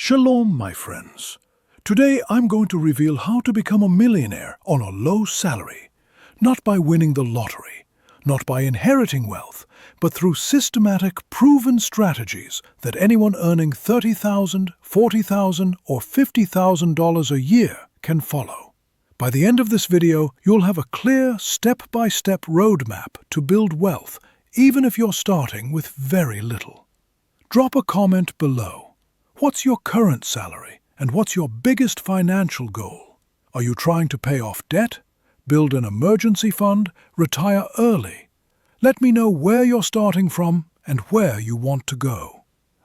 Shalom, my friends. Today I'm going to reveal how to become a millionaire on a low salary, not by winning the lottery, not by inheriting wealth, but through systematic, proven strategies that anyone earning $30,000, $40,000, or $50,000 a year can follow. By the end of this video, you'll have a clear, step-by-step roadmap to build wealth, even if you're starting with very little. Drop a comment below. What's your current salary, and what's your biggest financial goal? Are you trying to pay off debt, build an emergency fund, retire early? Let me know where you're starting from and where you want to go.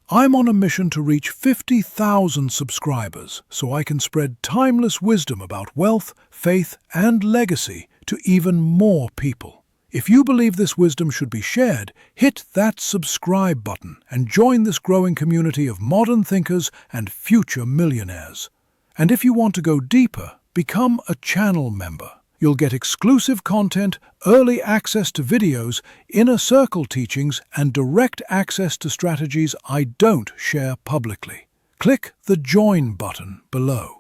I'm on a mission to reach 50,000 subscribers so I can spread timeless wisdom about wealth, faith, and legacy to even more people. If you believe this wisdom should be shared, hit that subscribe button and join this growing community of modern thinkers and future millionaires. And if you want to go deeper, become a channel member. You'll get exclusive content, early access to videos, inner circle teachings, and direct access to strategies I don't share publicly. Click the Join button below.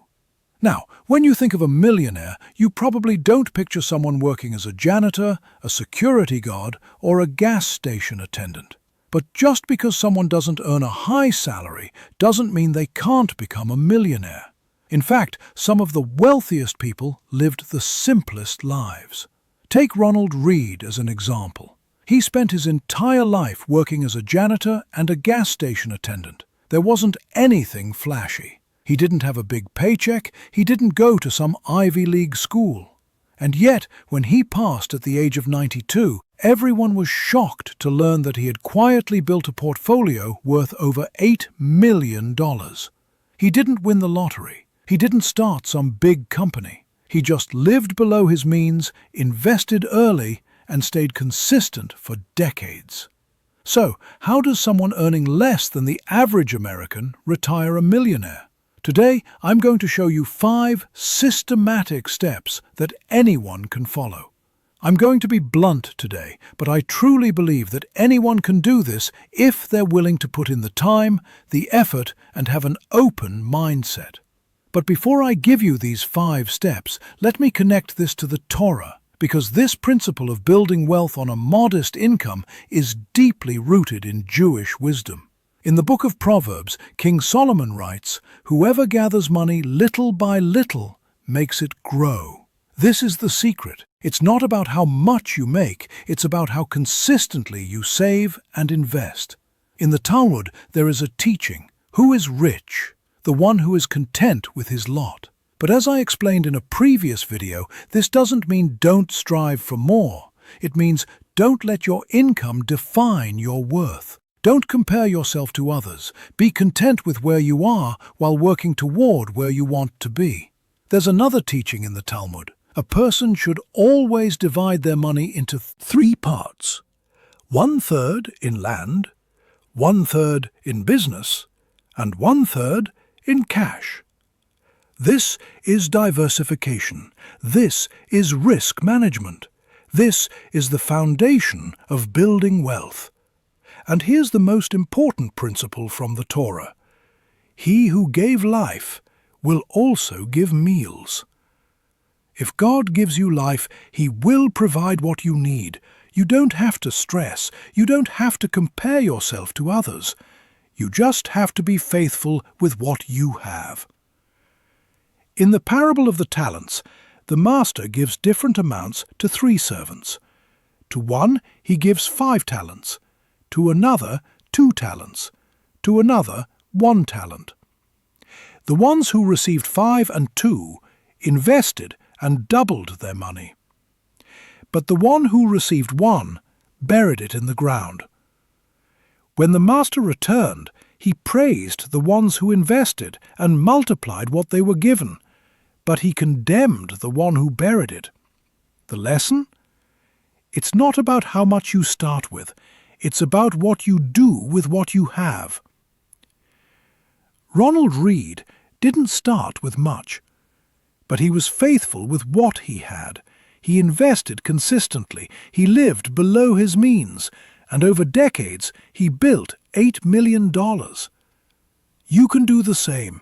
Now, when you think of a millionaire, you probably don't picture someone working as a janitor, a security guard, or a gas station attendant. But just because someone doesn't earn a high salary doesn't mean they can't become a millionaire. In fact, some of the wealthiest people lived the simplest lives. Take Ronald Read as an example. He spent his entire life working as a janitor and a gas station attendant. There wasn't anything flashy. He didn't have a big paycheck, he didn't go to some Ivy League school. And yet, when he passed at the age of 92, everyone was shocked to learn that he had quietly built a portfolio worth over $8 million. He didn't win the lottery. He didn't start some big company. He just lived below his means, invested early, and stayed consistent for decades. So, how does someone earning less than the average American retire a millionaire? Today, I'm going to show you 5 systematic steps that anyone can follow. I'm going to be blunt today, but I truly believe that anyone can do this if they're willing to put in the time, the effort, and have an open mindset. But before I give you these 5 steps, let me connect this to the Torah, because this principle of building wealth on a modest income is deeply rooted in Jewish wisdom. In the book of Proverbs, King Solomon writes, "Whoever gathers money little by little makes it grow." This is the secret. It's not about how much you make, it's about how consistently you save and invest. In the Talmud, there is a teaching, who is rich? The one who is content with his lot. But as I explained in a previous video, this doesn't mean don't strive for more. It means don't let your income define your worth. Don't compare yourself to others. Be content with where you are while working toward where you want to be. There's another teaching in the Talmud. A person should always divide their money into 3 parts. 1/3 in land, 1/3 in business, and 1/3 in cash. This is diversification. This is risk management. This is the foundation of building wealth. And here's the most important principle from the Torah. He who gave life will also give meals. If God gives you life, He will provide what you need. You don't have to stress. You don't have to compare yourself to others. You just have to be faithful with what you have. In the parable of the talents, the master gives different amounts to 3 servants. To one, he gives 5 talents. To another, 2 talents. To another, 1 talent. The ones who received 5 and 2 invested and doubled their money. But the one who received 1 buried it in the ground. When the master returned, he praised the ones who invested and multiplied what they were given, but he condemned the one who buried it. The lesson? It's not about how much you start with. It's about what you do with what you have. Ronald Read didn't start with much, but he was faithful with what he had. He invested consistently. He lived below his means, and over decades he built $8 million. You can do the same.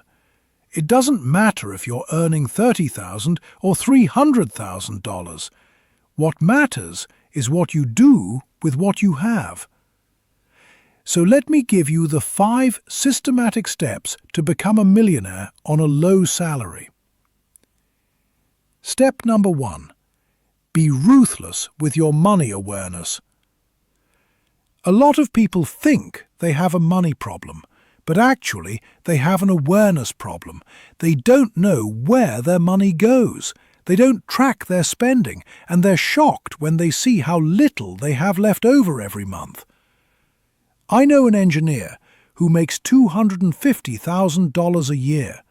It doesn't matter if you're earning $30,000 or $300,000. What matters is what you do with what you have. So let me give you the 5 systematic steps to become a millionaire on a low salary. Step number 1. Be ruthless with your money awareness. A lot of people think they have a money problem, but actually they have an awareness problem. They don't know where their money goes. They don't track their spending, and they're shocked when they see how little they have left over every month. I know an engineer who makes $250,000 a year.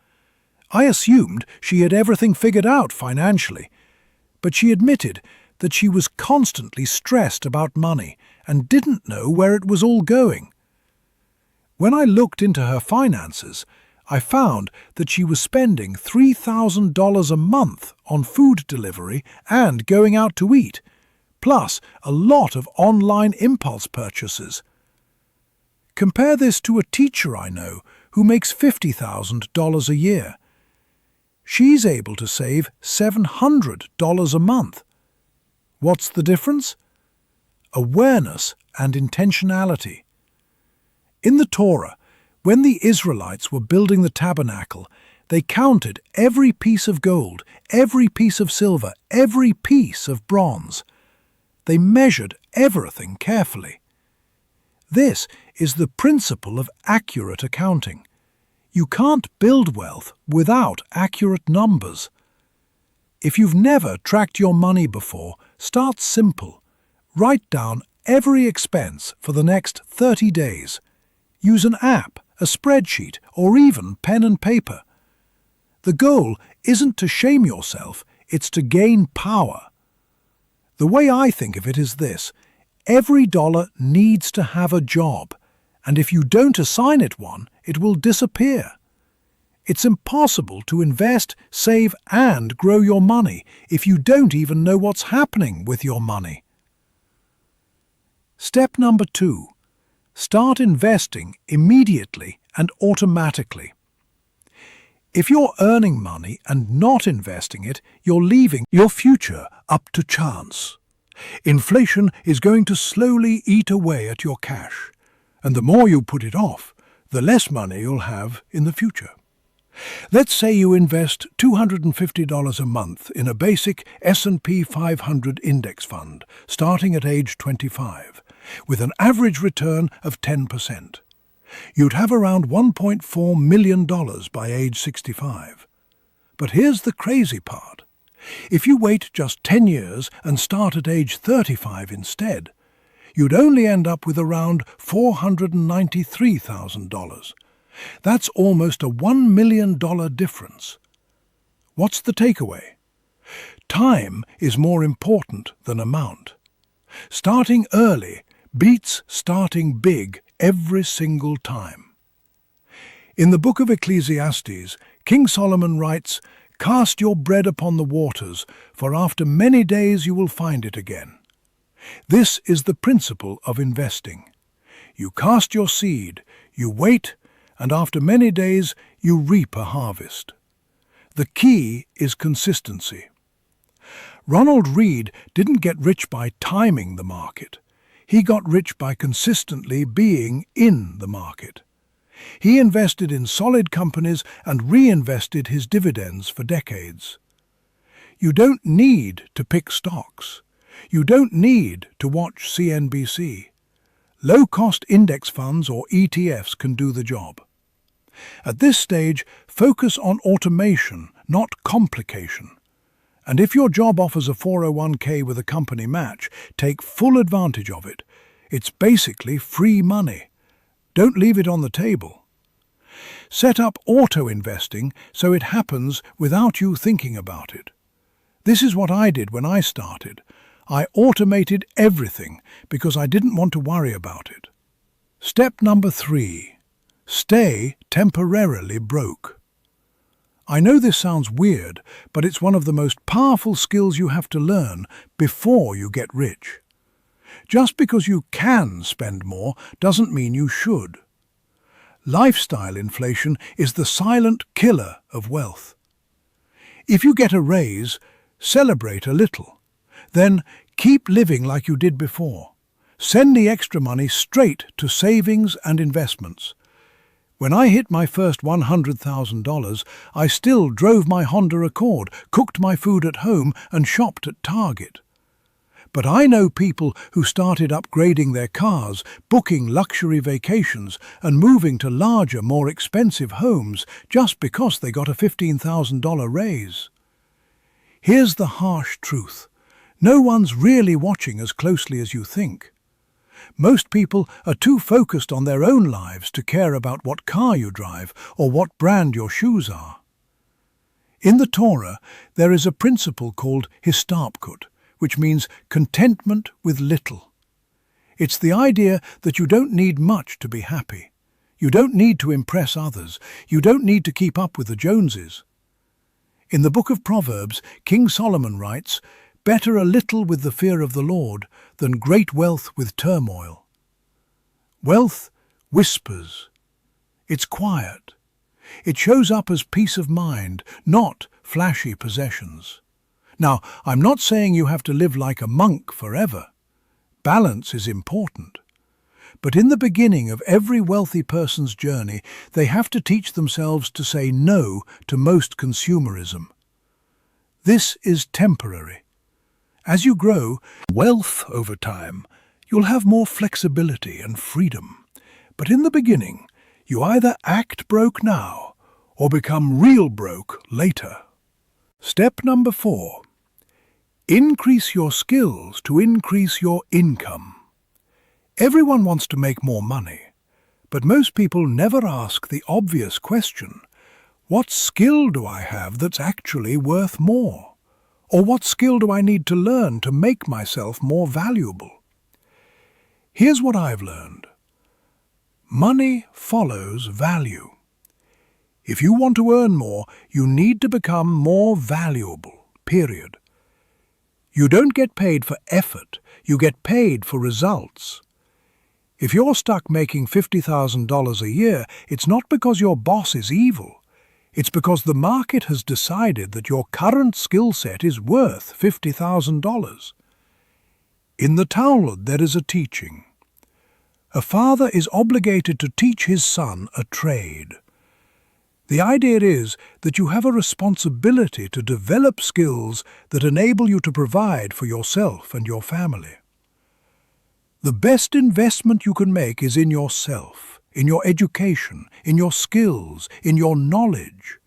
I assumed she had everything figured out financially, but she admitted that she was constantly stressed about money and didn't know where it was all going. When I looked into her finances, I found that she was spending $3,000 a month on food delivery and going out to eat, plus a lot of online impulse purchases. Compare this to a teacher I know who makes $50,000 a year. She's able to save $700 a month. What's the difference? Awareness and intentionality. In the Torah, when the Israelites were building the tabernacle, they counted every piece of gold, every piece of silver, every piece of bronze. They measured everything carefully. This is the principle of accurate accounting. You can't build wealth without accurate numbers. If you've never tracked your money before, start simple. Write down every expense for the next 30 days. Use an app, a spreadsheet, or even pen and paper. The goal isn't to shame yourself, it's to gain power. The way I think of it is this: every dollar needs to have a job, and if you don't assign it one, it will disappear. It's impossible to invest, save, and grow your money if you don't even know what's happening with your money. Step number 2. Start investing immediately and automatically. If you're earning money and not investing it, you're leaving your future up to chance. Inflation is going to slowly eat away at your cash, and the more you put it off, the less money you'll have in the future. Let's say you invest $250 a month in a basic S&P 500 index fund, starting at age 25, with an average return of 10%. You'd have around $1.4 million by age 65. But here's the crazy part. If you wait just 10 years and start at age 35 instead, you'd only end up with around $493,000. That's almost a $1 million difference. What's the takeaway? Time is more important than amount. Starting early beats starting big every single time. In the book of Ecclesiastes, King Solomon writes, "Cast your bread upon the waters, for after many days you will find it again." This is the principle of investing. You cast your seed, you wait, and after many days you reap a harvest. The key is consistency. Ronald Read didn't get rich by timing the market. He got rich by consistently being in the market. He invested in solid companies and reinvested his dividends for decades. You don't need to pick stocks. You don't need to watch CNBC. Low-cost index funds or ETFs can do the job. At this stage, focus on automation, not complication. And if your job offers a 401k with a company match, take full advantage of it. It's basically free money. Don't leave it on the table. Set up auto-investing so it happens without you thinking about it. This is what I did when I started. I automated everything because I didn't want to worry about it. Step number 3. Stay temporarily broke. I know this sounds weird, but it's one of the most powerful skills you have to learn before you get rich. Just because you can spend more doesn't mean you should. Lifestyle inflation is the silent killer of wealth. If you get a raise, celebrate a little. Then keep living like you did before. Send the extra money straight to savings and investments. When I hit my first $100,000, I still drove my Honda Accord, cooked my food at home, and shopped at Target. But I know people who started upgrading their cars, booking luxury vacations, and moving to larger, more expensive homes just because they got a $15,000 raise. Here's the harsh truth. No one's really watching as closely as you think. Most people are too focused on their own lives to care about what car you drive or what brand your shoes are. In the Torah, there is a principle called histarpkut, which means contentment with little. It's the idea that you don't need much to be happy. You don't need to impress others. You don't need to keep up with the Joneses. In the book of Proverbs, King Solomon writes, "Better a little with the fear of the Lord than great wealth with turmoil." Wealth whispers. It's quiet. It shows up as peace of mind, not flashy possessions. Now, I'm not saying you have to live like a monk forever. Balance is important. But in the beginning of every wealthy person's journey, they have to teach themselves to say no to most consumerism. This is temporary. As you grow wealth over time, you'll have more flexibility and freedom. But in the beginning, you either act broke now or become real broke later. Step number 4. Increase your skills to increase your income. Everyone wants to make more money, but most people never ask the obvious question, what skill do I have that's actually worth more? Or what skill do I need to learn to make myself more valuable? Here's what I've learned. Money follows value. If you want to earn more, you need to become more valuable, period. You don't get paid for effort, you get paid for results. If you're stuck making $50,000 a year, it's not because your boss is evil. It's because the market has decided that your current skill set is worth $50,000. In the Talmud, there is a teaching. A father is obligated to teach his son a trade. The idea is that you have a responsibility to develop skills that enable you to provide for yourself and your family. The best investment you can make is in yourself, in your education, in your skills, in your knowledge.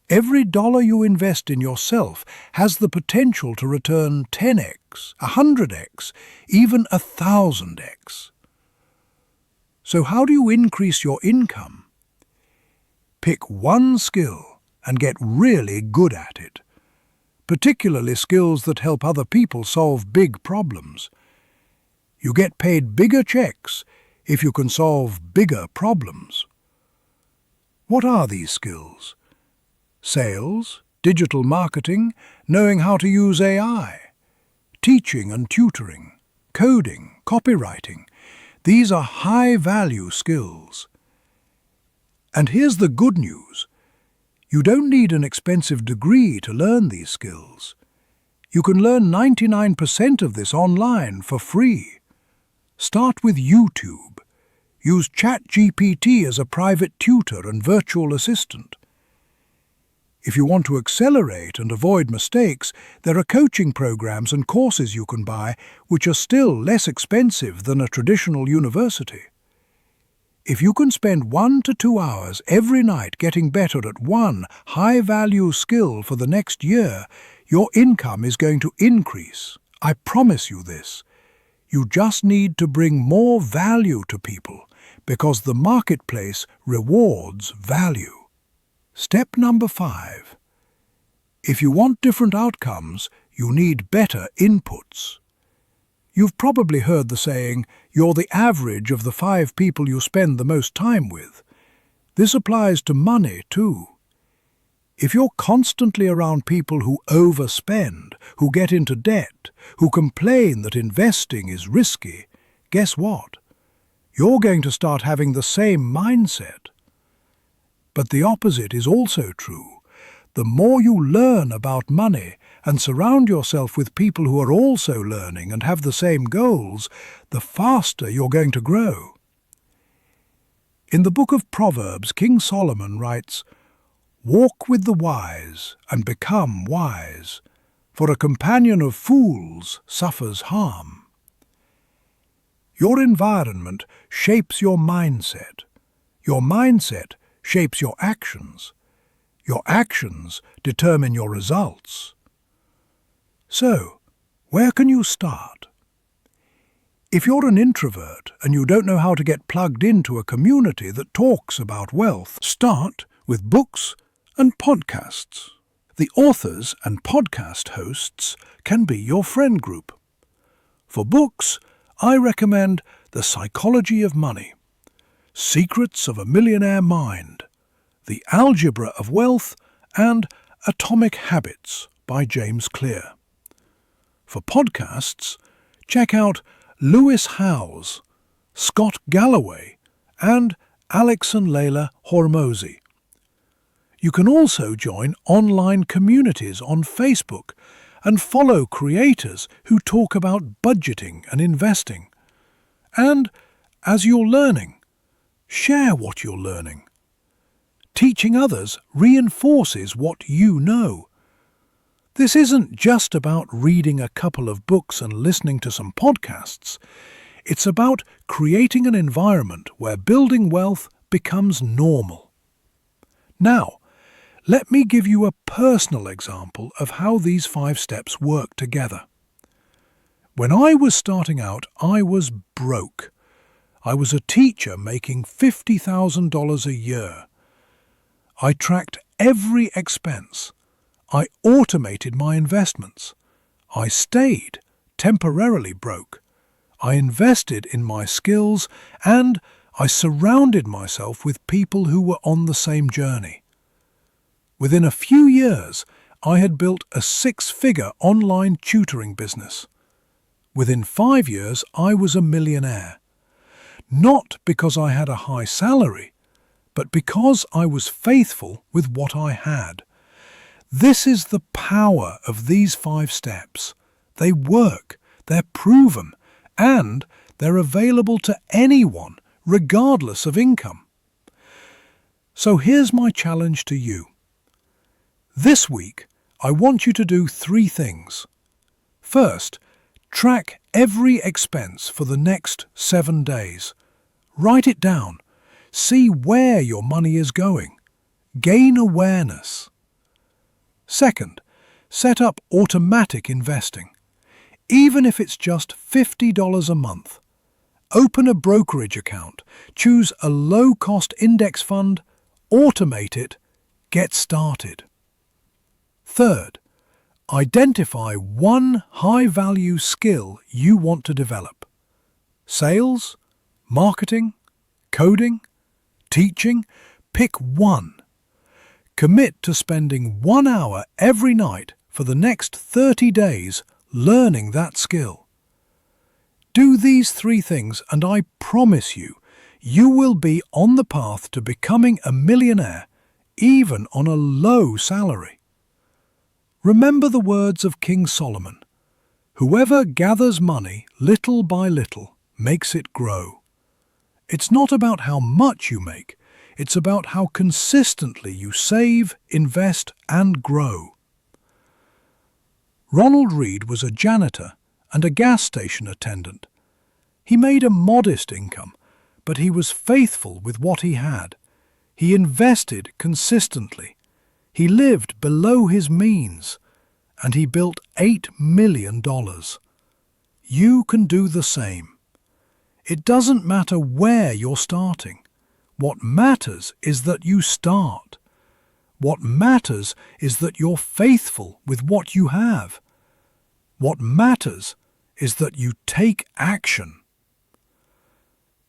Every dollar you invest in yourself has the potential to return 10x, 100x, even 1,000x. So how do you increase your income? Pick one skill and get really good at it, particularly skills that help other people solve big problems. You get paid bigger checks if you can solve bigger problems. What are these skills? Sales, digital marketing, knowing how to use AI, teaching and tutoring, coding, copywriting. These are high-value skills. And here's the good news. You don't need an expensive degree to learn these skills. You can learn 99% of this online for free. Start with YouTube. Use ChatGPT as a private tutor and virtual assistant. If you want to accelerate and avoid mistakes, there are coaching programs and courses you can buy which are still less expensive than a traditional university. If you can spend 1 to 2 hours every night getting better at one high-value skill for the next year, your income is going to increase. I promise you this. You just need to bring more value to people because the marketplace rewards value. Step number 5. If you want different outcomes, you need better inputs. You've probably heard the saying, you're the average of the 5 people you spend the most time with. This applies to money too. If you're constantly around people who overspend, who get into debt, who complain that investing is risky, guess what? You're going to start having the same mindset. But the opposite is also true. The more you learn about money and surround yourself with people who are also learning and have the same goals, the faster you're going to grow. In the book of Proverbs, King Solomon writes, "Walk with the wise and become wise, for a companion of fools suffers harm." Your environment shapes your mindset. Your mindset shapes your actions. Your actions determine your results. So, where can you start? If you're an introvert and you don't know how to get plugged into a community that talks about wealth, start with books and podcasts. The authors and podcast hosts can be your friend group. For books, I recommend The Psychology of Money, Secrets of a Millionaire Mind, The Algebra of Wealth, and Atomic Habits by James Clear. For podcasts, check out Lewis Howes, Scott Galloway, and Alex and Layla Hormozi. You can also join online communities on Facebook and follow creators who talk about budgeting and investing. And as you're learning, share what you're learning. Teaching others reinforces what you know. This isn't just about reading a couple of books and listening to some podcasts. It's about creating an environment where building wealth becomes normal. Now, let me give you a personal example of how these 5 steps work together. When I was starting out, I was broke. I was a teacher making $50,000 a year. I tracked every expense. I automated my investments. I stayed temporarily broke. I invested in my skills and I surrounded myself with people who were on the same journey. Within a few years, I had built a 6-figure online tutoring business. Within 5 years, I was a millionaire. Not because I had a high salary, but because I was faithful with what I had. This is the power of these 5 steps. They work, they're proven, and they're available to anyone, regardless of income. So here's my challenge to you. This week, I want you to do 3 things. First, track every expense for the next 7 days. Write it down. See where your money is going. Gain awareness. Second, set up automatic investing. Even if it's just $50 a month. Open a brokerage account, choose a low-cost index fund, automate it, get started. Third, identify one high-value skill you want to develop. Sales, marketing, coding, teaching, pick one. Commit to spending 1 hour every night for the next 30 days learning that skill. Do these 3 things and I promise you, you will be on the path to becoming a millionaire, even on a low salary. Remember the words of King Solomon, "Whoever gathers money little by little makes it grow." It's not about how much you make, it's about how consistently you save, invest, and grow. Ronald Reed was a janitor and a gas station attendant. He made a modest income, but he was faithful with what he had. He invested consistently. He lived below his means, and he built $8 million. You can do the same. It doesn't matter where you're starting. What matters is that you start. What matters is that you're faithful with what you have. What matters is that you take action.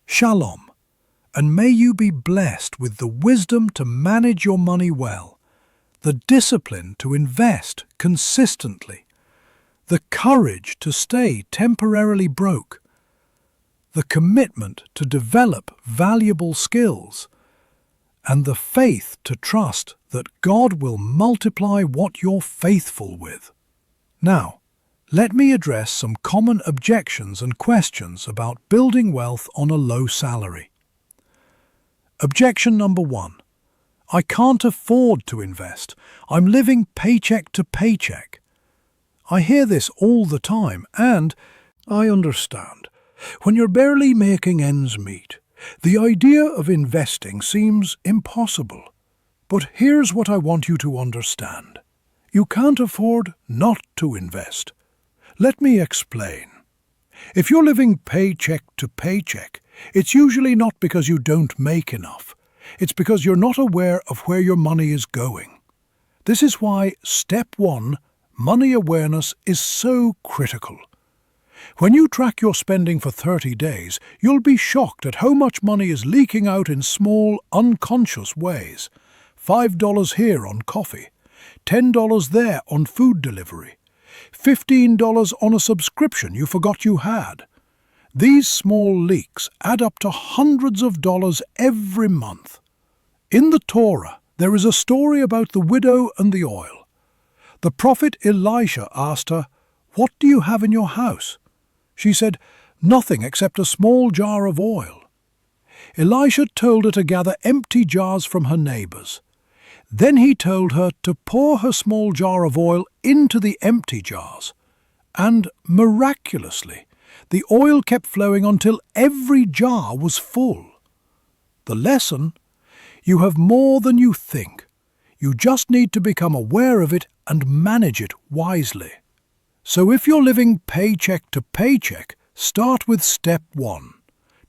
Shalom, and may you be blessed with the wisdom to manage your money well, the discipline to invest consistently, the courage to stay temporarily broke, the commitment to develop valuable skills, and the faith to trust that God will multiply what you're faithful with. Now, let me address some common objections and questions about building wealth on a low salary. Objection number 1. I can't afford to invest. I'm living paycheck to paycheck. I hear this all the time, and I understand. When you're barely making ends meet, the idea of investing seems impossible. But here's what I want you to understand. You can't afford not to invest. Let me explain. If you're living paycheck to paycheck, it's usually not because you don't make enough. It's because you're not aware of where your money is going. This is why step 1, money awareness, is so critical. When you track your spending for 30 days, you'll be shocked at how much money is leaking out in small, unconscious ways. $5 here on coffee, $10 there on food delivery, $15 on a subscription you forgot you had. These small leaks add up to hundreds of dollars every month. In the Torah, there is a story about the widow and the oil. The prophet Elisha asked her, "What do you have in your house?" She said, "Nothing except a small jar of oil." Elisha told her to gather empty jars from her neighbors. Then he told her to pour her small jar of oil into the empty jars. And miraculously, the oil kept flowing until every jar was full. The lesson: you have more than you think. You just need to become aware of it and manage it wisely. So if you're living paycheck to paycheck, start with step 1.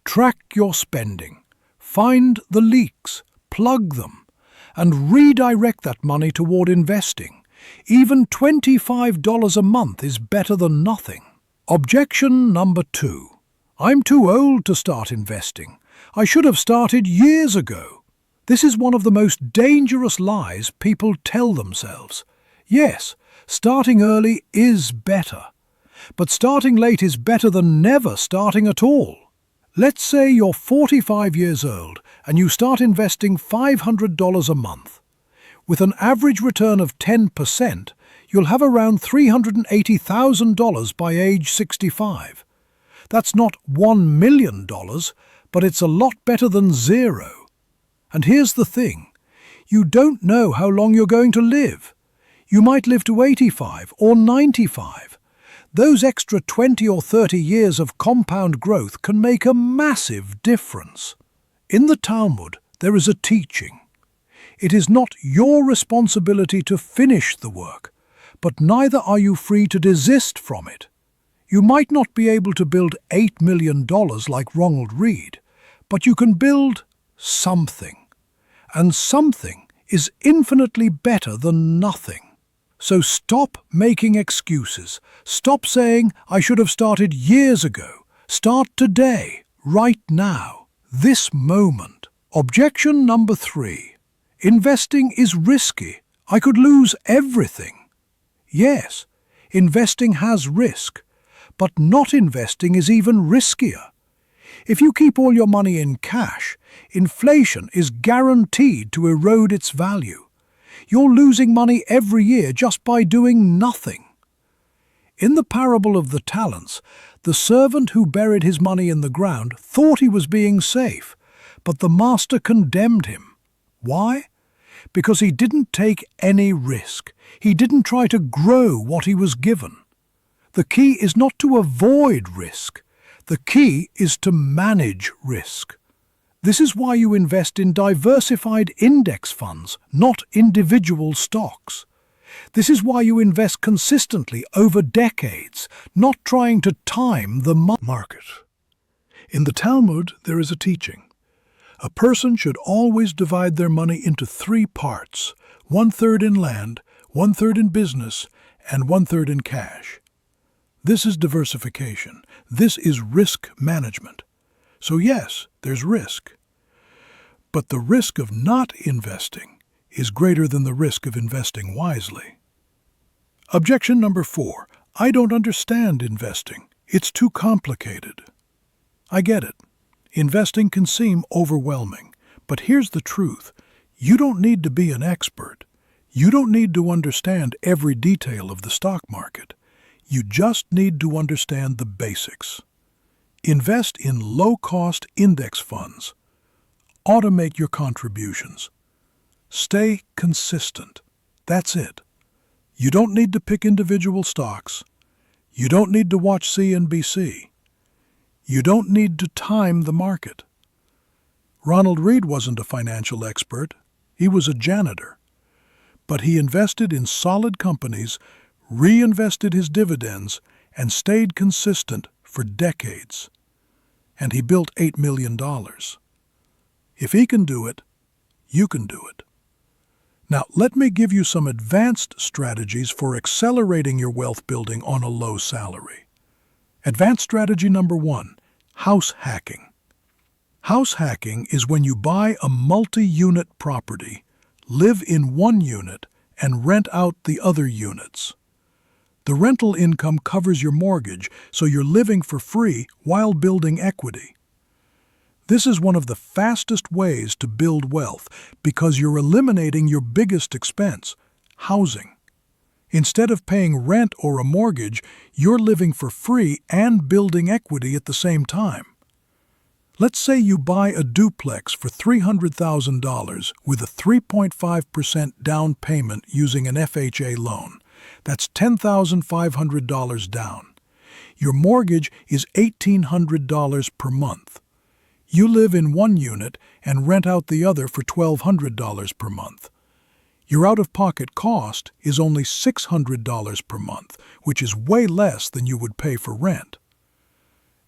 Track your spending. Find the leaks, plug them, and redirect that money toward investing. Even $25 a month is better than nothing. Objection number 2. I'm too old to start investing. I should have started years ago. This is one of the most dangerous lies people tell themselves. Yes, starting early is better. But starting late is better than never starting at all. Let's say you're 45 years old and you start investing $500 a month. With an average return of 10%, you'll have around $380,000 by age 65. That's not $1 million, but it's a lot better than zero. And here's the thing. You don't know how long you're going to live. You might live to 85 or 95. Those extra 20 or 30 years of compound growth can make a massive difference. In the Talmud, there is a teaching. It is not your responsibility to finish the work, but neither are you free to desist from it. You might not be able to build $8 million like Ronald Reed, but you can build something. And something is infinitely better than nothing. So stop making excuses. Stop saying, "I should have started years ago." Start today, right now, this moment. Objection number 3. Investing is risky. I could lose everything. Yes, investing has risk, but not investing is even riskier. If you keep all your money in cash, inflation is guaranteed to erode its value. You're losing money every year just by doing nothing. In the parable of the talents, the servant who buried his money in the ground thought he was being safe, but the master condemned him. Why? Because he didn't take any risk. He didn't try to grow what he was given. The key is not to avoid risk. The key is to manage risk. This is why you invest in diversified index funds, not individual stocks. This is why you invest consistently over decades, not trying to time the market. In the Talmud, there is a teaching. A person should always divide their money into 3 parts, 1/3 in land, 1/3 in business, and 1/3 in cash. This is diversification. This is risk management. So yes, there's risk. But the risk of not investing is greater than the risk of investing wisely. Objection number 4. I don't understand investing. It's too complicated. I get it. Investing can seem overwhelming, but here's the truth. You don't need to be an expert. You don't need to understand every detail of the stock market. You just need to understand the basics. Invest in low-cost index funds. Automate your contributions. Stay consistent. That's it. You don't need to pick individual stocks. You don't need to watch CNBC. You don't need to time the market. Ronald Read wasn't a financial expert. He was a janitor. But he invested in solid companies, reinvested his dividends, and stayed consistent for decades. And he built $8 million. If he can do it, you can do it. Now, let me give you some advanced strategies for accelerating your wealth building on a low salary. Advanced strategy number 1, house hacking. House hacking is when you buy a multi-unit property, live in one unit, and rent out the other units. The rental income covers your mortgage, so you're living for free while building equity. This is one of the fastest ways to build wealth because you're eliminating your biggest expense, housing. Instead of paying rent or a mortgage, you're living for free and building equity at the same time. Let's say you buy a duplex for $300,000 with a 3.5% down payment using an FHA loan. That's $10,500 down. Your mortgage is $1,800 per month. You live in one unit and rent out the other for $1,200 per month. Your out-of-pocket cost is only $600 per month, which is way less than you would pay for rent.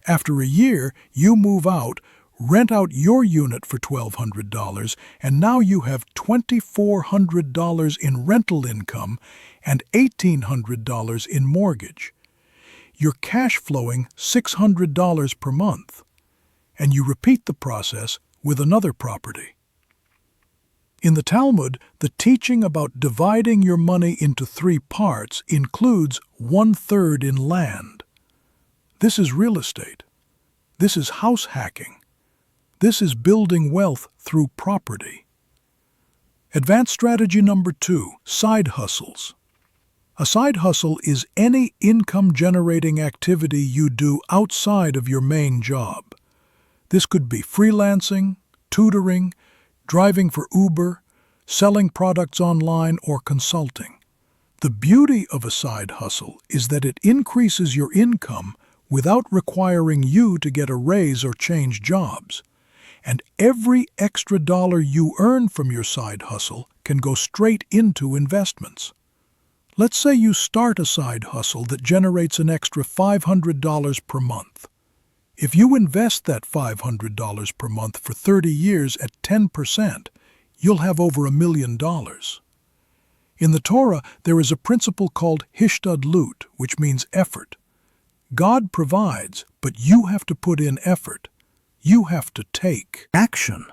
After a year, you move out, rent out your unit for $1,200, and now you have $2,400 in rental income and $1,800 in mortgage. You're cash flowing $600 per month, and you repeat the process with another property. In the Talmud, the teaching about dividing your money into 3 parts includes 1/3 in land. This is real estate. This is house hacking. This is building wealth through property. Advanced strategy number 2, side hustles. A side hustle is any income-generating activity you do outside of your main job. This could be freelancing, tutoring, driving for Uber, selling products online, or consulting. The beauty of a side hustle is that it increases your income without requiring you to get a raise or change jobs. And every extra dollar you earn from your side hustle can go straight into investments. Let's say you start a side hustle that generates an extra $500 per month. If you invest that $500 per month for 30 years at 10%, you'll have over $1 million. In the Torah, there is a principle called hishtadlut, which means effort. God provides, but you have to put in effort. You have to take action.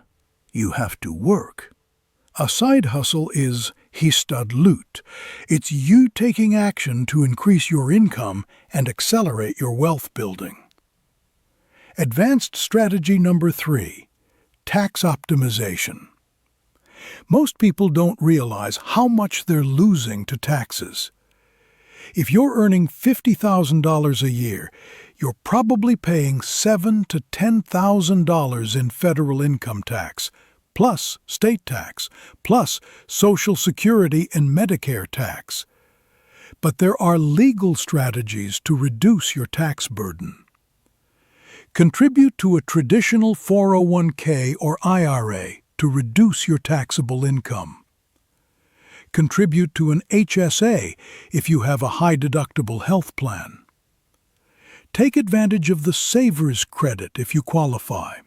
You have to work. A side hustle is hishtadlut. It's you taking action to increase your income and accelerate your wealth building. Advanced strategy number 3, tax optimization. Most people don't realize how much they're losing to taxes. If you're earning $50,000 a year, you're probably paying $7,000 to $10,000 in federal income tax, plus state tax, plus Social Security and Medicare tax. But there are legal strategies to reduce your tax burden. Contribute to a traditional 401k or IRA to reduce your taxable income. Contribute to an HSA if you have a high-deductible health plan. Take advantage of the Savers Credit if you qualify.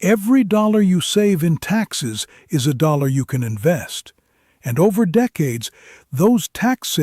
Every dollar you save in taxes is a dollar you can invest, and over decades, those tax savings